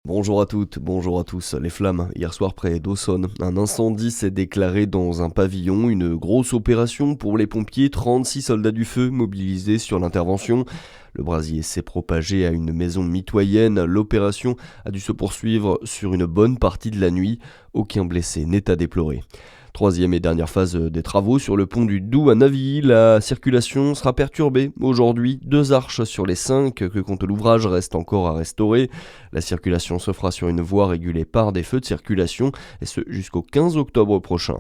Bonjour à toutes, bonjour à tous. Les flammes, hier soir près d'Aussonne. Un incendie s'est déclaré dans un pavillon, une grosse opération pour les pompiers, 36 soldats du feu mobilisés sur l'intervention. Le brasier s'est propagé à une maison mitoyenne. L'opération a dû se poursuivre sur une bonne partie de la nuit. Aucun blessé n'est à déplorer. Troisième et dernière phase des travaux sur le pont du Doubs à Navilly. La circulation sera perturbée. Aujourd'hui, 2 arches sur les 5 que compte l'ouvrage restent encore à restaurer. La circulation se fera sur une voie régulée par des feux de circulation, et ce jusqu'au 15 octobre prochain.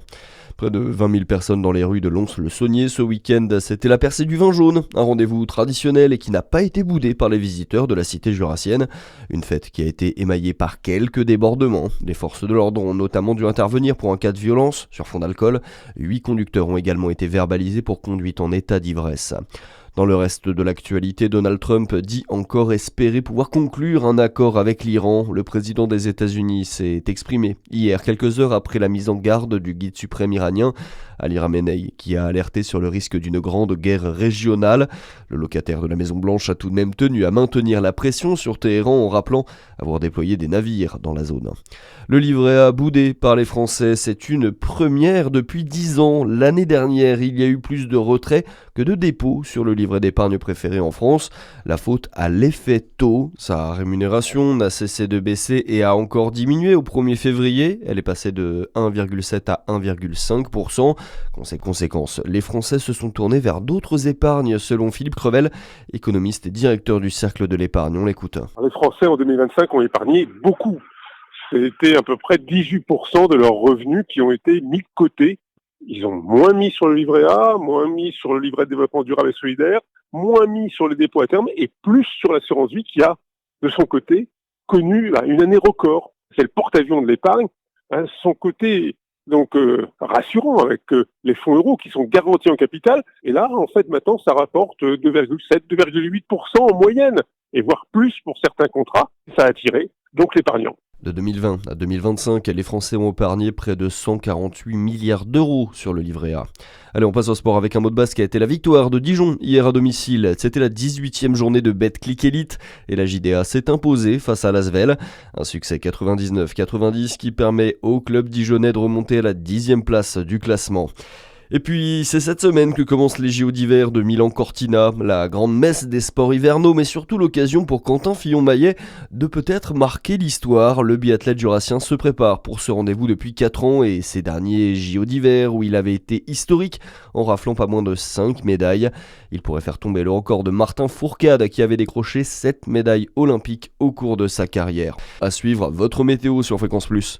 Près de 20 000 personnes dans les rues de Lons-le-Saunier ce week-end. C'était la percée du vin jaune, un rendez-vous traditionnel et qui n'a pas été boudé par les visiteurs de la cité jurassienne. Une fête qui a été émaillée par quelques débordements. Les forces de l'ordre ont notamment dû intervenir pour un cas de violence sur fond d'alcool. 8 conducteurs ont également été verbalisés pour conduite en état d'ivresse. Dans le reste de l'actualité, Donald Trump dit encore espérer pouvoir conclure un accord avec l'Iran. Le président des États-Unis s'est exprimé hier, quelques heures après la mise en garde du guide suprême iranien, Ali Khamenei, qui a alerté sur le risque d'une grande guerre régionale. Le locataire de la Maison-Blanche a tout de même tenu à maintenir la pression sur Téhéran en rappelant avoir déployé des navires dans la zone. Le livret A boudé par les Français, c'est une première depuis 10 ans. L'année dernière, il y a eu plus de retraits que de dépôts sur le livret d'épargne préféré en France. La faute à l'effet taux. Sa rémunération n'a cessé de baisser et a encore diminué au 1er février. Elle est passée de 1,7 à 1,5%. Conséquence, les Français se sont tournés vers d'autres épargnes, selon Philippe Crevel, économiste et directeur du Cercle de l'épargne. On l'écoute. Les Français en 2025 ont épargné beaucoup. C'était à peu près 18% de leurs revenus qui ont été mis de côté. Ils ont moins mis sur le livret A, moins mis sur le livret de développement durable et solidaire, moins mis sur les dépôts à terme et plus sur l'assurance vie qui a, de son côté, connu une année record. C'est le porte-avions de l'épargne. Son côté donc rassurant avec les fonds euros qui sont garantis en capital. Et là, en fait, maintenant, ça rapporte 2,7, 2,8% en moyenne, et voire plus pour certains contrats. Ça a attiré donc l'épargnant. De 2020 à 2025, les Français ont épargné près de 148 milliards d'euros sur le livret A. Allez, on passe au sport avec un mot de basket. Et la victoire de Dijon hier à domicile. C'était la 18e journée de Betclic Elite et la JDA s'est imposée face à l'Asvel. Un succès 99-90 qui permet au club dijonnais de remonter à la 10e place du classement. Et puis, c'est cette semaine que commencent les JO d'hiver de Milan-Cortina, la grande messe des sports hivernaux, mais surtout l'occasion pour Quentin Fillon-Maillet de peut-être marquer l'histoire. Le biathlète jurassien se prépare pour ce rendez-vous depuis 4 ans et ces derniers JO d'hiver où il avait été historique en raflant pas moins de 5 médailles. Il pourrait faire tomber le record de Martin Fourcade qui avait décroché 7 médailles olympiques au cours de sa carrière. À suivre, votre météo sur Fréquence Plus.